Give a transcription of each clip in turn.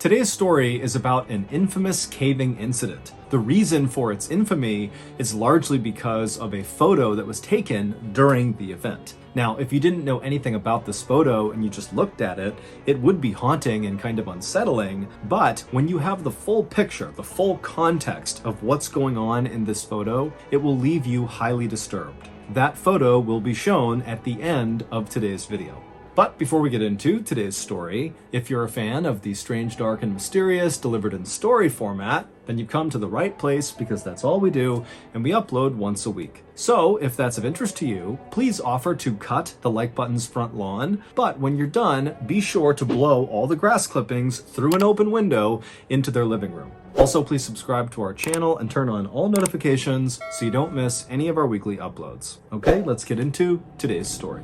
Today's story is about an infamous caving incident. The reason for its infamy is largely because of a photo that was taken during the event. Now, if you didn't know anything about this photo and you just looked at it, it would be haunting and kind of unsettling, but when you have the full picture, the full context of what's going on in this photo, it will leave you highly disturbed. That photo will be shown at the end of today's video. But before we get into today's story, if you're a fan of the strange, dark, and mysterious delivered in story format, then you've come to the right place because that's all we do, and we upload once a week. So if that's of interest to you, please offer to cut the like button's front lawn, but when you're done, be sure to blow all the grass clippings through an open window into their living room. Also, please subscribe to our channel and turn on all notifications so you don't miss any of our weekly uploads. Okay, let's get into today's story.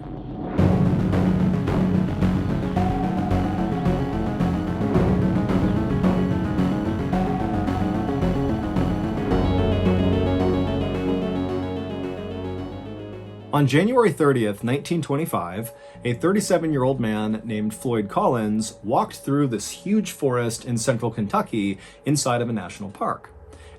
On January 30th, 1925, a 37-year-old man named Floyd Collins walked through this huge forest in central Kentucky inside of a national park.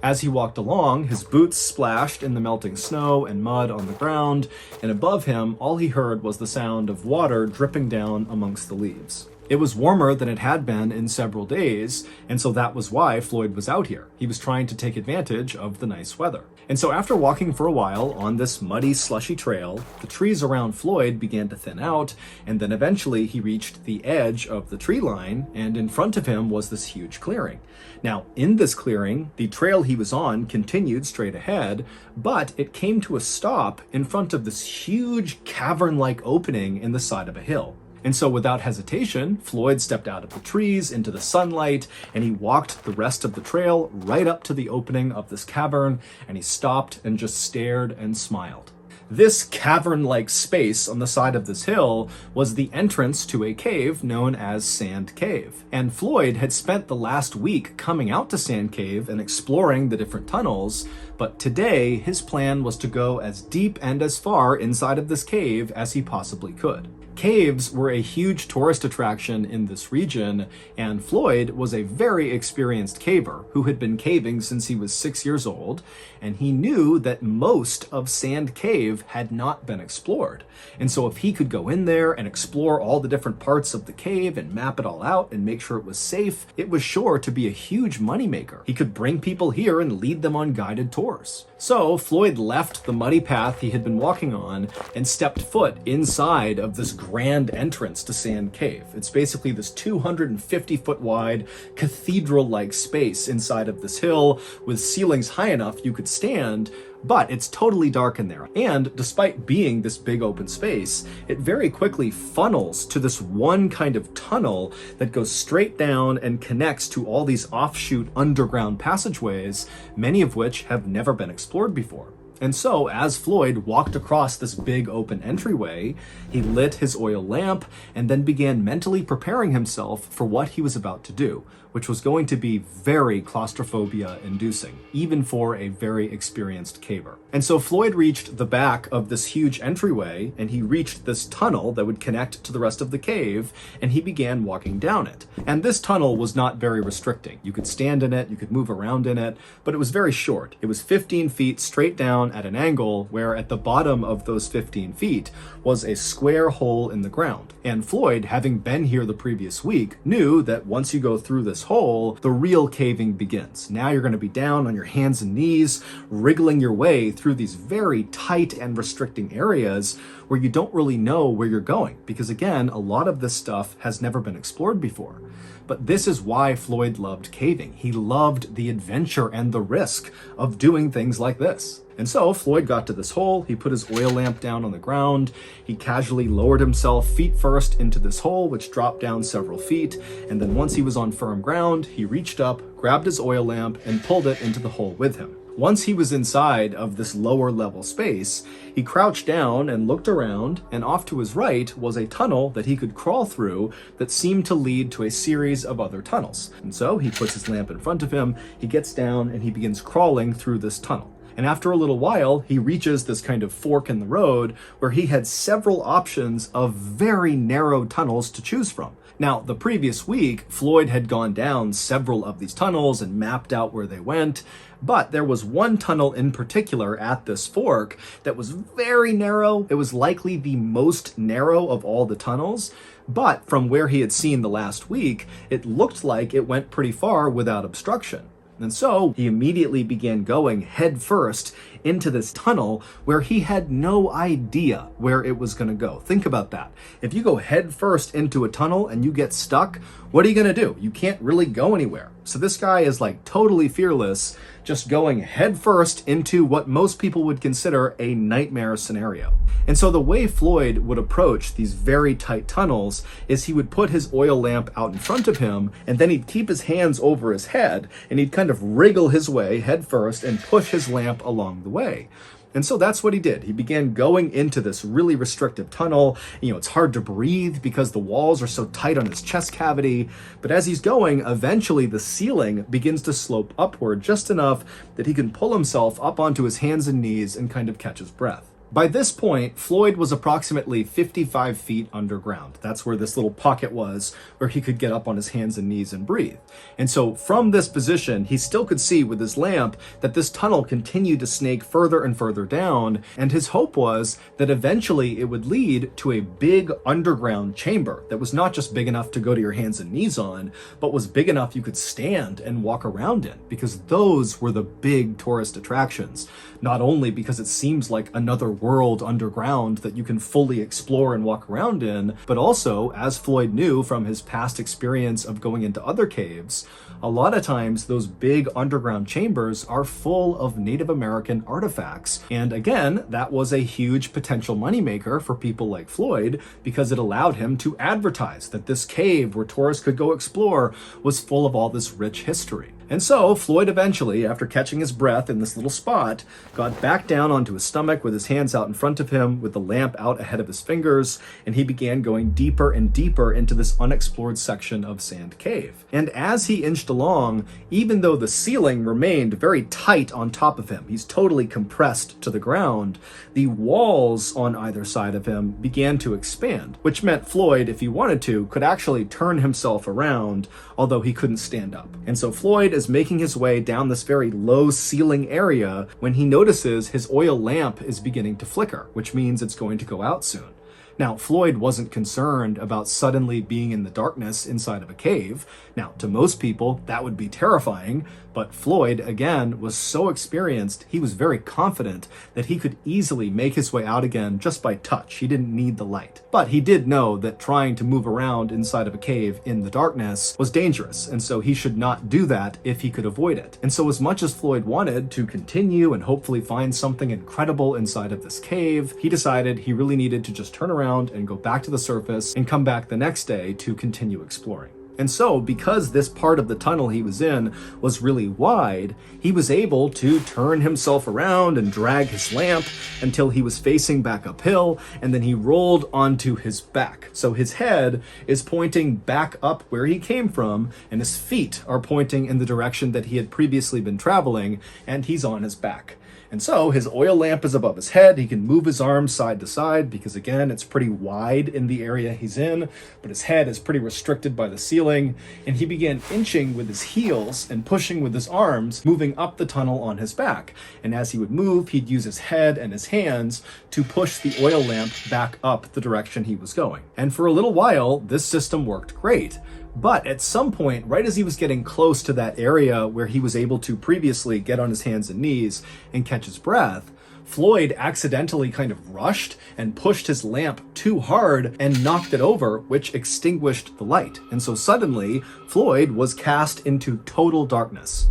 As he walked along, his boots splashed in the melting snow and mud on the ground, and above him, all he heard was the sound of water dripping down amongst the leaves. It was warmer than it had been in several days, and so that was why Floyd was out here. He was trying to take advantage of the nice weather. And so after walking for a while on this muddy, slushy trail, the trees around Floyd began to thin out, and then eventually he reached the edge of the tree line, and in front of him was this huge clearing. Now, in this clearing, the trail he was on continued straight ahead, but it came to a stop in front of this huge cavern-like opening in the side of a hill. And so without hesitation, Floyd stepped out of the trees into the sunlight, and he walked the rest of the trail right up to the opening of this cavern, and he stopped and just stared and smiled. This cavern-like space on the side of this hill was the entrance to a cave known as Sand Cave. And Floyd had spent the last week coming out to Sand Cave and exploring the different tunnels, but today his plan was to go as deep and as far inside of this cave as he possibly could. Caves were a huge tourist attraction in this region, and Floyd was a very experienced caver who had been caving since he was 6 years old, and he knew that most of Sand Cave had not been explored. And so if he could go in there and explore all the different parts of the cave and map it all out and make sure it was safe, it was sure to be a huge moneymaker. He could bring people here and lead them on guided tours. So Floyd left the muddy path he had been walking on and stepped foot inside of this grand entrance to Sand Cave. It's basically this 250-foot wide cathedral-like space inside of this hill with ceilings high enough you could stand, but it's totally dark in there. And despite being this big open space, it very quickly funnels to this one kind of tunnel that goes straight down and connects to all these offshoot underground passageways, many of which have never been explored before. And so, as Floyd walked across this big open entryway, he lit his oil lamp and then began mentally preparing himself for what he was about to do, which was going to be very claustrophobia-inducing, even for a very experienced caver. And so Floyd reached the back of this huge entryway, and he reached this tunnel that would connect to the rest of the cave, and he began walking down it. And this tunnel was not very restricting. You could stand in it, you could move around in it, but it was very short. It was 15 feet straight down at an angle, where at the bottom of those 15 feet was a square hole in the ground. And Floyd, having been here the previous week, knew that once you go through this hole, the real caving begins. Now you're going to be down on your hands and knees, wriggling your way through these very tight and restricting areas where you don't really know where you're going, because again, a lot of this stuff has never been explored before. But this is why Floyd loved caving. He loved the adventure and the risk of doing things like this. And so Floyd got to this hole, he put his oil lamp down on the ground, he casually lowered himself feet first into this hole, which dropped down several feet, and then once he was on firm ground, he reached up, grabbed his oil lamp, and pulled it into the hole with him. Once he was inside of this lower level space, he crouched down and looked around, and off to his right was a tunnel that he could crawl through that seemed to lead to a series of other tunnels. And so he puts his lamp in front of him, he gets down, and he begins crawling through this tunnel. And after a little while, he reaches this kind of fork in the road where he had several options of very narrow tunnels to choose from. Now, the previous week, Floyd had gone down several of these tunnels and mapped out where they went, but there was one tunnel in particular at this fork that was very narrow. It was likely the most narrow of all the tunnels, but from where he had seen the last week, it looked like it went pretty far without obstruction. And so he immediately began going headfirst into this tunnel where he had no idea where it was going to go. Think about that. If you go headfirst into a tunnel and you get stuck, what are you going to do? You can't really go anywhere. So this guy is like totally fearless, just going headfirst into what most people would consider a nightmare scenario. And so the way Floyd would approach these very tight tunnels is he would put his oil lamp out in front of him, and then he'd keep his hands over his head, and he'd kind of wriggle his way headfirst and push his lamp along the way. And so that's what he did. He began going into this really restrictive tunnel. It's hard to breathe because the walls are so tight on his chest cavity. But as he's going, eventually the ceiling begins to slope upward just enough that he can pull himself up onto his hands and knees and kind of catch his breath. By this point, Floyd was approximately 55 feet underground. That's where this little pocket was, where he could get up on his hands and knees and breathe. And so from this position, he still could see with his lamp that this tunnel continued to snake further and further down, and his hope was that eventually it would lead to a big underground chamber that was not just big enough to go to your hands and knees on, but was big enough you could stand and walk around in, because those were the big tourist attractions. Not only because it seems like another world underground that you can fully explore and walk around in, but also, as Floyd knew from his past experience of going into other caves, a lot of times those big underground chambers are full of Native American artifacts. And again, that was a huge potential moneymaker for people like Floyd because it allowed him to advertise that this cave where tourists could go explore was full of all this rich history. And so Floyd eventually, after catching his breath in this little spot, got back down onto his stomach with his hands out in front of him, with the lamp out ahead of his fingers, and he began going deeper and deeper into this unexplored section of Sand Cave. And as he inched along, even though the ceiling remained very tight on top of him, he's totally compressed to the ground, the walls on either side of him began to expand, which meant Floyd, if he wanted to, could actually turn himself around, although he couldn't stand up. And so Floyd is making his way down this very low ceiling area when he notices his oil lamp is beginning to flicker, which means it's going to go out soon. Now, Floyd wasn't concerned about suddenly being in the darkness inside of a cave. Now, to most people, that would be terrifying, but Floyd, again, was so experienced, he was very confident that he could easily make his way out again just by touch. He didn't need the light. But he did know that trying to move around inside of a cave in the darkness was dangerous, and so he should not do that if he could avoid it. And so as much as Floyd wanted to continue and hopefully find something incredible inside of this cave, he decided he really needed to just turn around and go back to the surface and come back the next day to continue exploring. And so, because this part of the tunnel he was in was really wide, he was able to turn himself around and drag his lamp until he was facing back uphill, and then he rolled onto his back. So his head is pointing back up where he came from, and his feet are pointing in the direction that he had previously been traveling, and he's on his back. And so his oil lamp is above his head. He can move his arms side to side because, again, it's pretty wide in the area he's in, but his head is pretty restricted by the ceiling. And he began inching with his heels and pushing with his arms, moving up the tunnel on his back. And as he would move, he'd use his head and his hands to push the oil lamp back up the direction he was going. And for a little while, this system worked great. But at some point, right as he was getting close to that area where he was able to previously get on his hands and knees and catch his breath, Floyd accidentally kind of rushed and pushed his lamp too hard and knocked it over, which extinguished the light. And so suddenly, Floyd was cast into total darkness.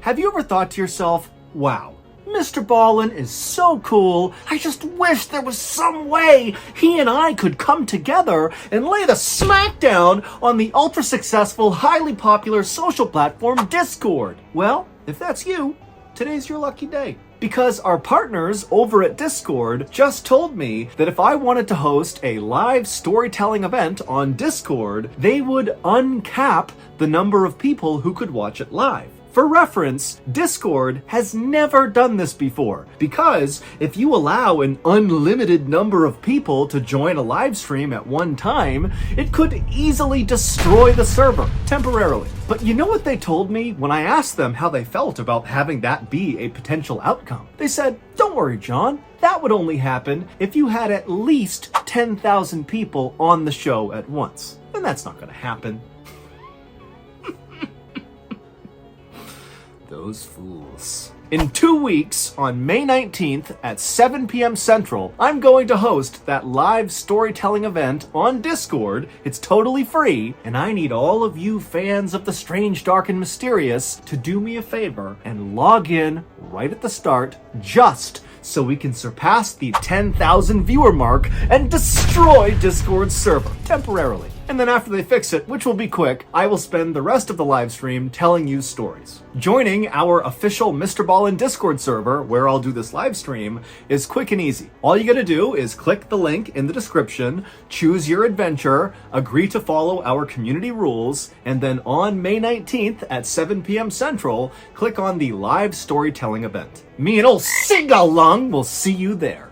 Have you ever thought to yourself, wow, MrBallen is so cool, I just wish there was some way he and I could come together and lay the smackdown on the ultra-successful, highly popular social platform Discord? Well, if that's you, today's your lucky day. Because our partners over at Discord just told me that if I wanted to host a live storytelling event on Discord, they would uncap the number of people who could watch it live. For reference, Discord has never done this before, because if you allow an unlimited number of people to join a live stream at one time, it could easily destroy the server, temporarily. But you know what they told me when I asked them how they felt about having that be a potential outcome? They said, "Don't worry, John, that would only happen if you had at least 10,000 people on the show at once. And that's not gonna happen." Those fools. In 2 weeks, on May 19th at 7 p.m. Central, I'm going to host that live storytelling event on Discord. It's totally free, and I need all of you fans of the strange, dark, and mysterious to do me a favor and log in right at the start, just so we can surpass the 10,000 viewer mark and destroy Discord's server, temporarily. And then after they fix it, which will be quick, I will spend the rest of the live stream telling you stories. Joining our official MrBallen Discord server, where I'll do this live stream, is quick and easy. All you gotta do is click the link in the description, choose your adventure, agree to follow our community rules, and then on May 19th at 7 p.m. Central, click on the live storytelling event. Me and old Sing-Along will see you there.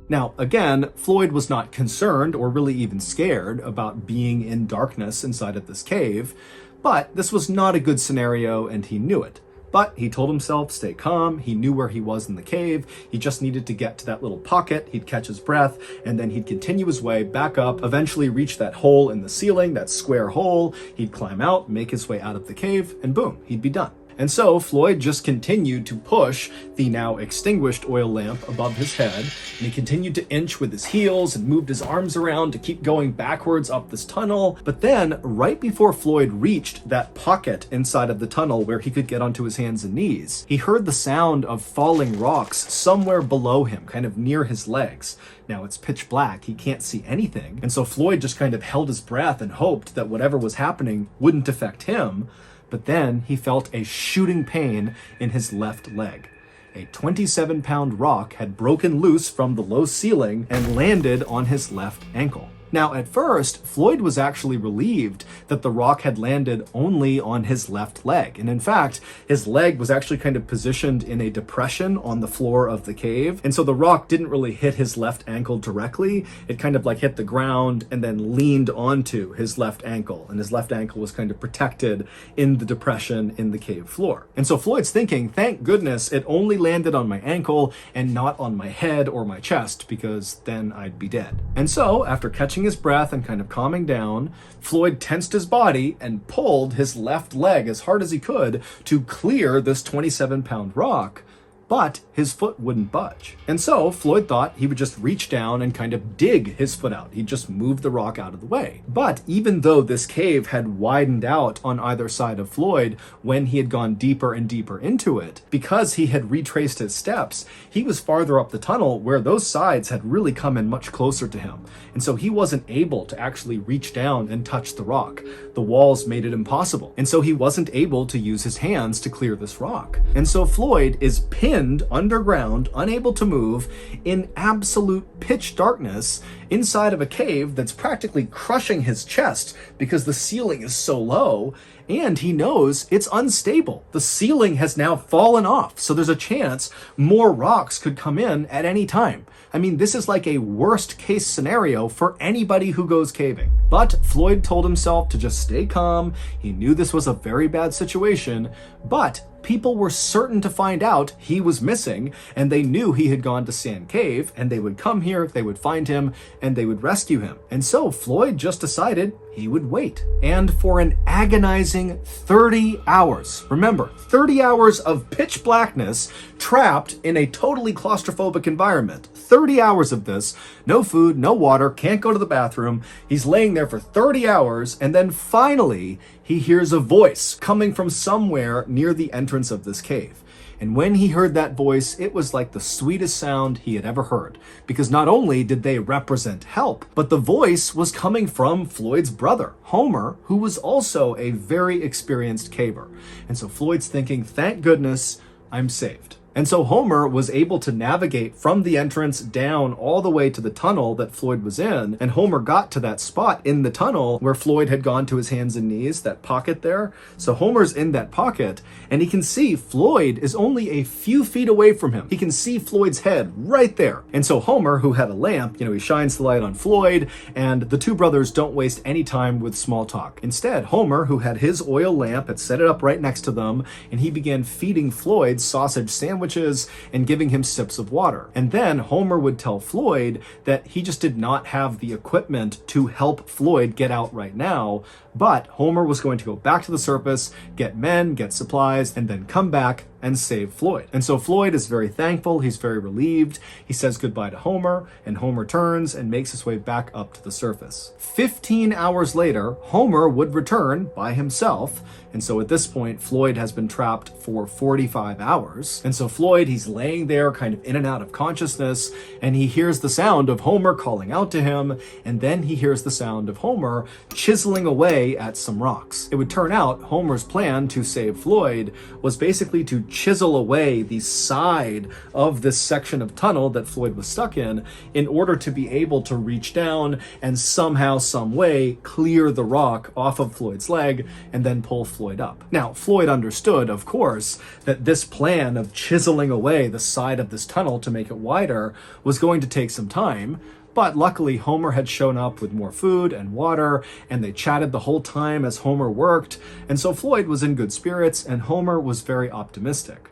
Now, again, Floyd was not concerned or really even scared about being in darkness inside of this cave, but this was not a good scenario and he knew it. But he told himself, stay calm, he knew where he was in the cave, he just needed to get to that little pocket, he'd catch his breath, and then he'd continue his way back up, eventually reach that hole in the ceiling, that square hole, he'd climb out, make his way out of the cave, and boom, he'd be done. And so Floyd just continued to push the now extinguished oil lamp above his head, and he continued to inch with his heels and moved his arms around to keep going backwards up this tunnel. But then, right before Floyd reached that pocket inside of the tunnel where he could get onto his hands and knees, he heard the sound of falling rocks somewhere below him, kind of near his legs. Now it's pitch black, he can't see anything, and so Floyd just kind of held his breath and hoped that whatever was happening wouldn't affect him. But then he felt a shooting pain in his left leg. A 27-pound rock had broken loose from the low ceiling and landed on his left ankle. Now, at first, Floyd was actually relieved that the rock had landed only on his left leg. And in fact, his leg was actually kind of positioned in a depression on the floor of the cave. And so the rock didn't really hit his left ankle directly. It kind of like hit the ground and then leaned onto his left ankle. And his left ankle was kind of protected in the depression in the cave floor. And so Floyd's thinking, thank goodness it only landed on my ankle and not on my head or my chest, because then I'd be dead. And so after catching his breath and kind of calming down, Floyd tensed his body and pulled his left leg as hard as he could to clear this 27-pound rock, but his foot wouldn't budge. And so Floyd thought he would just reach down and kind of dig his foot out. He'd just move the rock out of the way. But even though this cave had widened out on either side of Floyd when he had gone deeper and deeper into it, because he had retraced his steps, he was farther up the tunnel where those sides had really come in much closer to him. And so he wasn't able to actually reach down and touch the rock. The walls made it impossible. And so he wasn't able to use his hands to clear this rock. And so Floyd is pinned underground, unable to move, in absolute pitch darkness inside of a cave that's practically crushing his chest because the ceiling is so low, and he knows it's unstable. The ceiling has now fallen off, so there's a chance more rocks could come in at any time. I mean, this is like a worst case scenario for anybody who goes caving. But Floyd told himself to just stay calm. He knew this was a very bad situation, but people were certain to find out he was missing, and they knew he had gone to Sand Cave, and they would come here, they would find him, and they would rescue him. And so Floyd just decided he would wait. And for an agonizing 30 hours, remember, 30 hours of pitch blackness, trapped in a totally claustrophobic environment. 30 hours of this, no food, no water, can't go to the bathroom. He's laying there for 30 hours, and then finally, he hears a voice coming from somewhere near the entrance of this cave. And when he heard that voice, it was like the sweetest sound he had ever heard, because not only did they represent help, but the voice was coming from Floyd's brother, Homer, who was also a very experienced caver. And so Floyd's thinking, thank goodness, I'm saved. And so Homer was able to navigate from the entrance down all the way to the tunnel that Floyd was in. And Homer got to that spot in the tunnel where Floyd had gone to his hands and knees, that pocket there. So Homer's in that pocket and he can see Floyd is only a few feet away from him. He can see Floyd's head right there. And so Homer, who had a lamp, he shines the light on Floyd, and the two brothers don't waste any time with small talk. Instead, Homer, who had his oil lamp, had set it up right next to them, and he began feeding Floyd sausage sandwiches and giving him sips of water. And then Homer would tell Floyd that he just did not have the equipment to help Floyd get out right now, but Homer was going to go back to the surface, get men, get supplies, and then come back and save Floyd. And so Floyd is very thankful. He's very relieved. He says goodbye to Homer, and Homer turns and makes his way back up to the surface. 15 hours later, Homer would return by himself. And so at this point, Floyd has been trapped for 45 hours. And so Floyd, he's laying there kind of in and out of consciousness, and he hears the sound of Homer calling out to him, and then he hears the sound of Homer chiseling away at some rocks. It would turn out Homer's plan to save Floyd was basically to chisel away the side of this section of tunnel that Floyd was stuck in order to be able to reach down and somehow, some way, clear the rock off of Floyd's leg and then pull Floyd up. Now, Floyd understood, of course, that this plan of chiseling away the side of this tunnel to make it wider was going to take some time. But luckily, Homer had shown up with more food and water, and they chatted the whole time as Homer worked, and so Floyd was in good spirits, and Homer was very optimistic.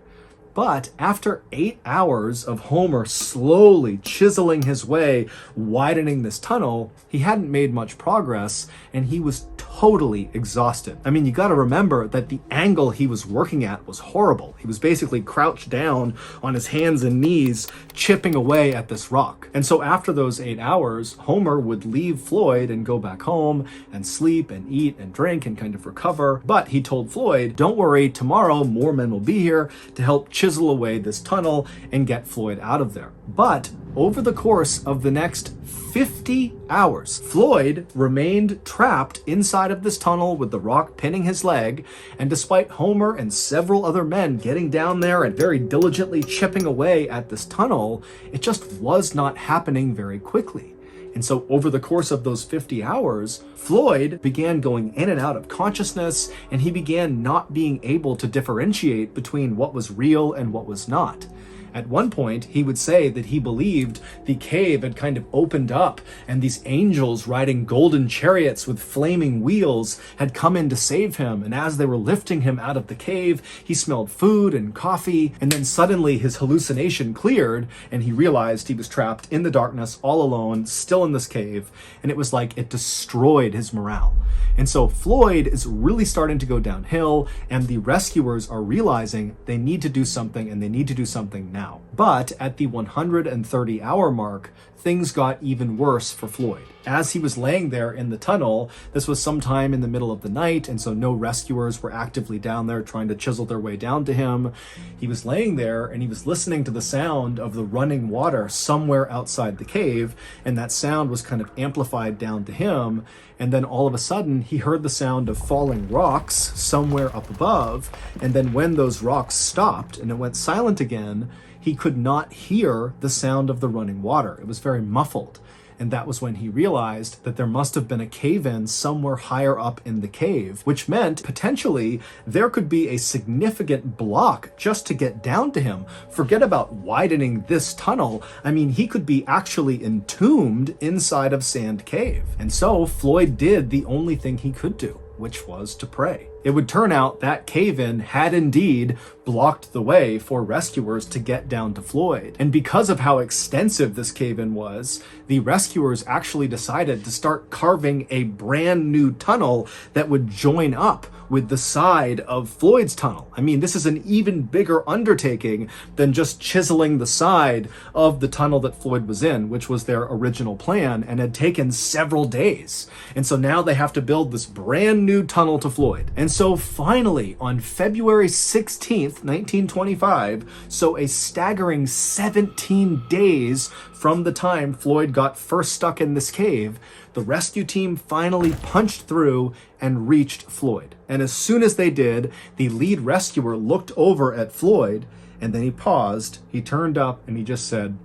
But after 8 hours of Homer slowly chiseling his way, widening this tunnel, he hadn't made much progress, and he was totally exhausted. I mean, you got to remember that the angle he was working at was horrible. He was basically crouched down on his hands and knees, chipping away at this rock. And so after those 8 hours, Homer would leave Floyd and go back home and sleep and eat and drink and kind of recover. But he told Floyd, don't worry, tomorrow more men will be here to help chisel away this tunnel and get Floyd out of there. But over the course of the next 50 hours, Floyd remained trapped inside of this tunnel with the rock pinning his leg, and despite Homer and several other men getting down there and very diligently chipping away at this tunnel, it just was not happening very quickly. And so over the course of those 50 hours, Floyd began going in and out of consciousness, and he began not being able to differentiate between what was real and what was not. At one point, he would say that he believed the cave had kind of opened up and these angels riding golden chariots with flaming wheels had come in to save him. And as they were lifting him out of the cave, he smelled food and coffee. And then suddenly his hallucination cleared and he realized he was trapped in the darkness all alone, still in this cave. And it was like it destroyed his morale. And so Floyd is really starting to go downhill, and the rescuers are realizing they need to do something, and they need to do something now. But at the 130-hour mark, things got even worse for Floyd. As he was laying there in the tunnel, this was sometime in the middle of the night, and so no rescuers were actively down there trying to chisel their way down to him. He was laying there and he was listening to the sound of the running water somewhere outside the cave, and that sound was kind of amplified down to him. And then all of a sudden, he heard the sound of falling rocks somewhere up above, and then when those rocks stopped and it went silent again, he could not hear the sound of the running water. It was very muffled. And that was when he realized that there must have been a cave-in somewhere higher up in the cave, which meant potentially there could be a significant block just to get down to him. Forget about widening this tunnel. I mean, he could be actually entombed inside of Sand Cave. And so Floyd did the only thing he could do, which was to pray. It would turn out that cave-in had indeed blocked the way for rescuers to get down to Floyd. And because of how extensive this cave-in was, the rescuers actually decided to start carving a brand new tunnel that would join up with the side of Floyd's tunnel. I mean, this is an even bigger undertaking than just chiseling the side of the tunnel that Floyd was in, which was their original plan and had taken several days. And so now they have to build this brand new tunnel to Floyd. And so finally, on February 16th, 1925, so a staggering 17 days from the time Floyd got first stuck in this cave, the rescue team finally punched through and reached Floyd. And as soon as they did, the lead rescuer looked over at Floyd And then he paused, he turned up, and he just said,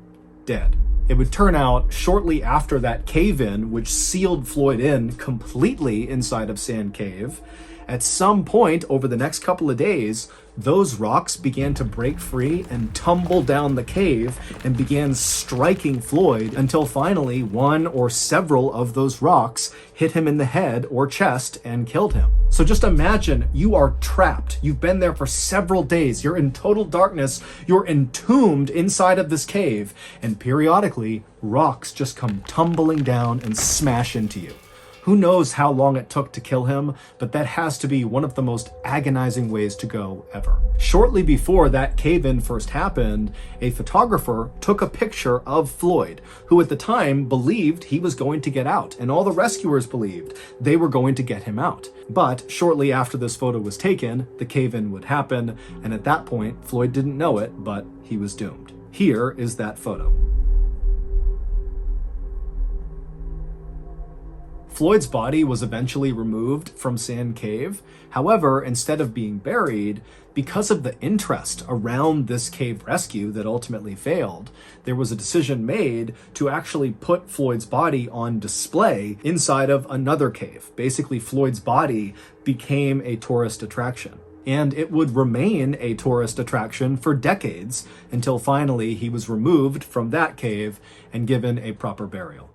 "Dead." It would turn out shortly after that cave-in, which sealed Floyd in completely inside of Sand Cave, at some point over the next couple of days, those rocks began to break free and tumble down the cave and began striking Floyd until finally one or several of those rocks hit him in the head or chest and killed him. So just imagine you are trapped. You've been there for several days. You're in total darkness. You're entombed inside of this cave, and periodically rocks just come tumbling down and smash into you. Who knows how long it took to kill him, but that has to be one of the most agonizing ways to go ever. Shortly before that cave-in first happened, a photographer took a picture of Floyd, who at the time believed he was going to get out, and all the rescuers believed they were going to get him out. But shortly after this photo was taken, the cave-in would happen, and at that point, Floyd didn't know it, but he was doomed. Here is that photo. Floyd's body was eventually removed from Sand Cave. However, instead of being buried, because of the interest around this cave rescue that ultimately failed, there was a decision made to actually put Floyd's body on display inside of another cave. Basically, Floyd's body became a tourist attraction. And it would remain a tourist attraction for decades until finally he was removed from that cave and given a proper burial.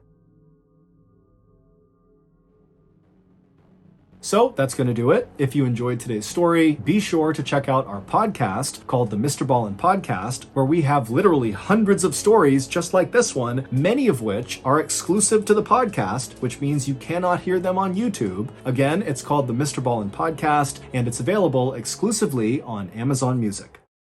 So that's going to do it. If you enjoyed today's story, be sure to check out our podcast called the MrBallen Podcast, where we have literally hundreds of stories just like this one, many of which are exclusive to the podcast, which means you cannot hear them on YouTube. Again, it's called the MrBallen Podcast, and it's available exclusively on Amazon Music.